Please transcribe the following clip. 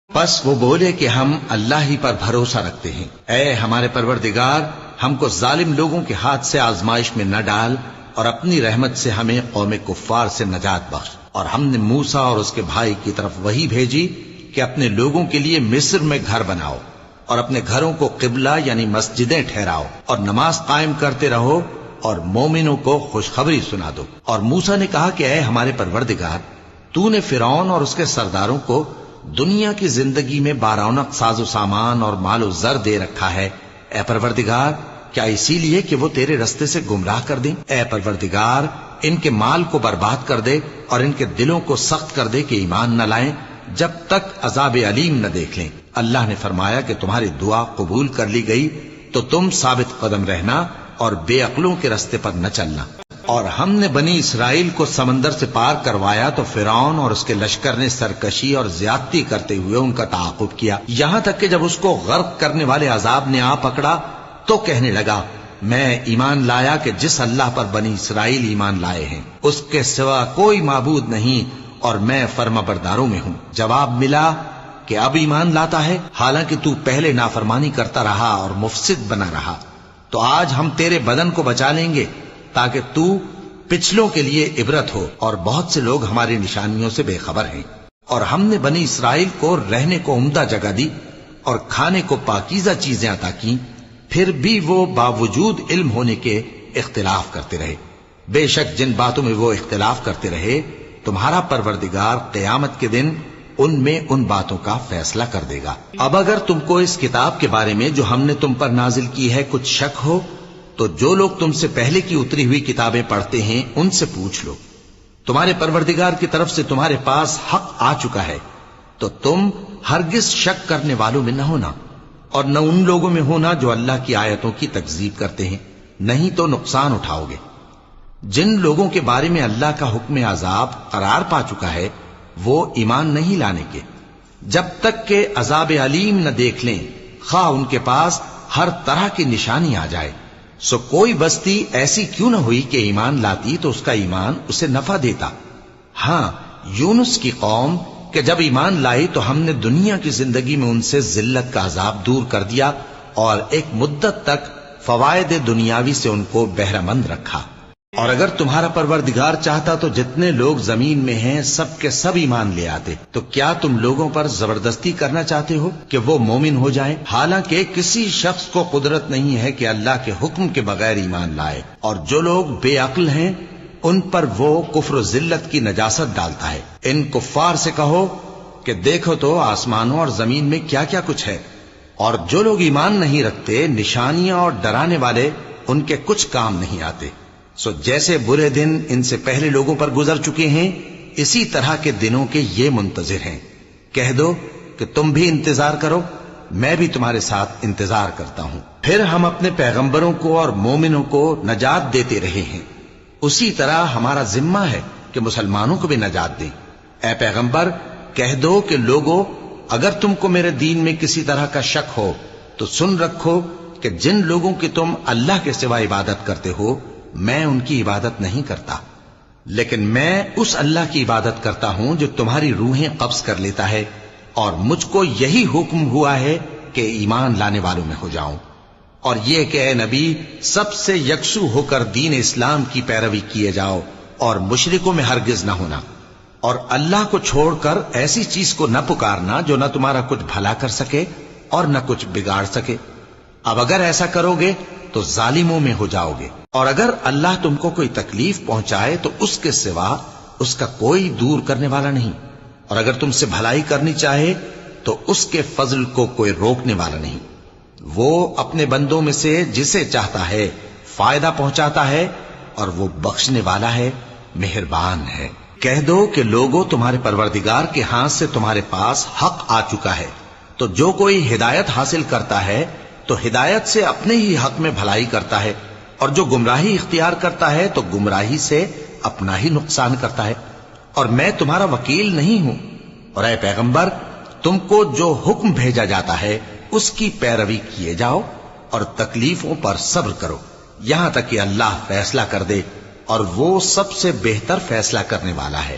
بس وہ بولے کہ ہم اللہ ہی پر بھروسہ رکھتے ہیں۔ اے ہمارے پروردگار، ہم کو ظالم لوگوں کے ہاتھ سے آزمائش میں نہ ڈال، اور اپنی رحمت سے ہمیں قوم کفار سے نجات بخش۔ اور ہم نے موسیٰ اور اس کے بھائی کی طرف وحی بھیجی کہ اپنے لوگوں کے لیے مصر میں گھر بناؤ، اور اپنے گھروں کو قبلہ یعنی مسجدیں ٹھہراؤ، اور نماز قائم کرتے رہو، اور مومنوں کو خوشخبری سنا دو۔ اور موسیٰ نے کہا کہ اے ہمارے پروردگار، تو نے فرعون اور اس کے سرداروں کو دنیا کی زندگی میں بارونق ساز و سامان اور مال و زر دے رکھا ہے۔ اے پروردگار، کیا اسی لیے کہ وہ تیرے رستے سے گمراہ کر دیں؟ اے پروردگار، ان کے مال کو برباد کر دے اور ان کے دلوں کو سخت کر دے کہ ایمان نہ لائیں جب تک عذاب علیم نہ دیکھ لیں۔ اللہ نے فرمایا کہ تمہاری دعا قبول کر لی گئی، تو تم ثابت قدم رہنا اور بے عقلوں کے رستے پر نہ چلنا۔ اور ہم نے بنی اسرائیل کو سمندر سے پار کروایا تو فرعون اور اس کے لشکر نے سرکشی اور زیادتی کرتے ہوئے ان کا تعاقب کیا، یہاں تک کہ جب اس کو غرق کرنے والے عذاب نے آ پکڑا تو کہنے لگا، میں ایمان لایا کہ جس اللہ پر بنی اسرائیل ایمان لائے ہیں اس کے سوا کوئی معبود نہیں، اور میں فرما برداروں میں ہوں۔ جواب ملا کہ اب ایمان لاتا ہے، حالانکہ تو پہلے نافرمانی کرتا رہا اور مفسد بنا رہا۔ تو آج ہم تیرے بدن کو بچا لیں گے تاکہ تو پچھلوں کے لیے عبرت ہو، اور بہت سے لوگ ہماری نشانیوں سے بے خبر ہیں۔ اور ہم نے بنی اسرائیل کو رہنے کو عمدہ جگہ دی اور کھانے کو پاکیزہ چیزیں عطا کی، پھر بھی وہ باوجود علم ہونے کے اختلاف کرتے رہے۔ بے شک جن باتوں میں وہ اختلاف کرتے رہے، تمہارا پروردگار قیامت کے دن ان میں ان باتوں کا فیصلہ کر دے گا۔ اب اگر تم کو اس کتاب کے بارے میں جو ہم نے تم پر نازل کی ہے کچھ شک ہو، تو جو لوگ تم سے پہلے کی اتری ہوئی کتابیں پڑھتے ہیں ان سے پوچھ لو۔ تمہارے پروردگار کی طرف سے تمہارے پاس حق آ چکا ہے، تو تم ہرگز شک کرنے والوں میں نہ ہونا، اور نہ ان لوگوں میں ہونا جو اللہ کی آیتوں کی تکذیب کرتے ہیں، نہیں تو نقصان اٹھاؤ گے۔ جن لوگوں کے بارے میں اللہ کا حکم عذاب قرار پا چکا ہے وہ ایمان نہیں لانے کے جب تک کہ عذاب علیم نہ دیکھ لیں، خواہ ان کے پاس ہر طرح کی نشانی آ جائے۔ سو کوئی بستی ایسی کیوں نہ ہوئی کہ ایمان لاتی تو اس کا ایمان اسے نفع دیتا۔ ہاں، یونس کی قوم کہ جب ایمان لائی تو ہم نے دنیا کی زندگی میں ان سے ذلت کا عذاب دور کر دیا، اور ایک مدت تک فوائد دنیاوی سے ان کو بہرہ مند رکھا۔ اور اگر تمہارا پروردگار چاہتا تو جتنے لوگ زمین میں ہیں سب کے سب ایمان لے آتے۔ تو کیا تم لوگوں پر زبردستی کرنا چاہتے ہو کہ وہ مومن ہو جائیں؟ حالانکہ کسی شخص کو قدرت نہیں ہے کہ اللہ کے حکم کے بغیر ایمان لائے، اور جو لوگ بے عقل ہیں ان پر وہ کفر و ذلت کی نجاست ڈالتا ہے۔ ان کفار سے کہو کہ دیکھو تو آسمانوں اور زمین میں کیا کیا کچھ ہے، اور جو لوگ ایمان نہیں رکھتے نشانیاں اور ڈرانے والے ان کے کچھ کام نہیں آتے۔ سو جیسے برے دن ان سے پہلے لوگوں پر گزر چکے ہیں، اسی طرح کے دنوں کے یہ منتظر ہیں۔ کہہ دو کہ تم بھی انتظار کرو، میں بھی تمہارے ساتھ انتظار کرتا ہوں۔ پھر ہم اپنے پیغمبروں کو اور مومنوں کو نجات دیتے رہے ہیں، اسی طرح ہمارا ذمہ ہے کہ مسلمانوں کو بھی نجات دیں۔ اے پیغمبر، کہہ دو کہ لوگو، اگر تم کو میرے دین میں کسی طرح کا شک ہو تو سن رکھو کہ جن لوگوں کی تم اللہ کے سوا عبادت کرتے ہو میں ان کی عبادت نہیں کرتا، لیکن میں اس اللہ کی عبادت کرتا ہوں جو تمہاری روحیں قبض کر لیتا ہے، اور مجھ کو یہی حکم ہوا ہے کہ ایمان لانے والوں میں ہو جاؤں، اور یہ کہ اے نبی سب سے یکسو ہو کر دین اسلام کی پیروی کیے جاؤ، اور مشرکوں میں ہرگز نہ ہونا، اور اللہ کو چھوڑ کر ایسی چیز کو نہ پکارنا جو نہ تمہارا کچھ بھلا کر سکے اور نہ کچھ بگاڑ سکے۔ اب اگر ایسا کرو گے تو ظالموں میں ہو جاؤ گے، اور اگر اللہ تم کو کوئی تکلیف پہنچائے تو اس کے سوا اس کا کوئی دور کرنے والا نہیں، اور اگر تم سے بھلائی کرنی چاہے تو اس کے فضل کو کوئی روکنے والا نہیں۔ وہ اپنے بندوں میں سے جسے چاہتا ہے فائدہ پہنچاتا ہے، اور وہ بخشنے والا ہے، مہربان ہے۔ کہہ دو کہ لوگوں، تمہارے پروردگار کے ہاتھ سے تمہارے پاس حق آ چکا ہے، تو جو کوئی ہدایت حاصل کرتا ہے تو ہدایت سے اپنے ہی حق میں بھلائی کرتا ہے، اور جو گمراہی اختیار کرتا ہے تو گمراہی سے اپنا ہی نقصان کرتا ہے، اور میں تمہارا وکیل نہیں ہوں۔ اور اے پیغمبر، تم کو جو حکم بھیجا جاتا ہے اس کی پیروی کیے جاؤ، اور تکلیفوں پر صبر کرو یہاں تک کہ اللہ فیصلہ کر دے، اور وہ سب سے بہتر فیصلہ کرنے والا ہے۔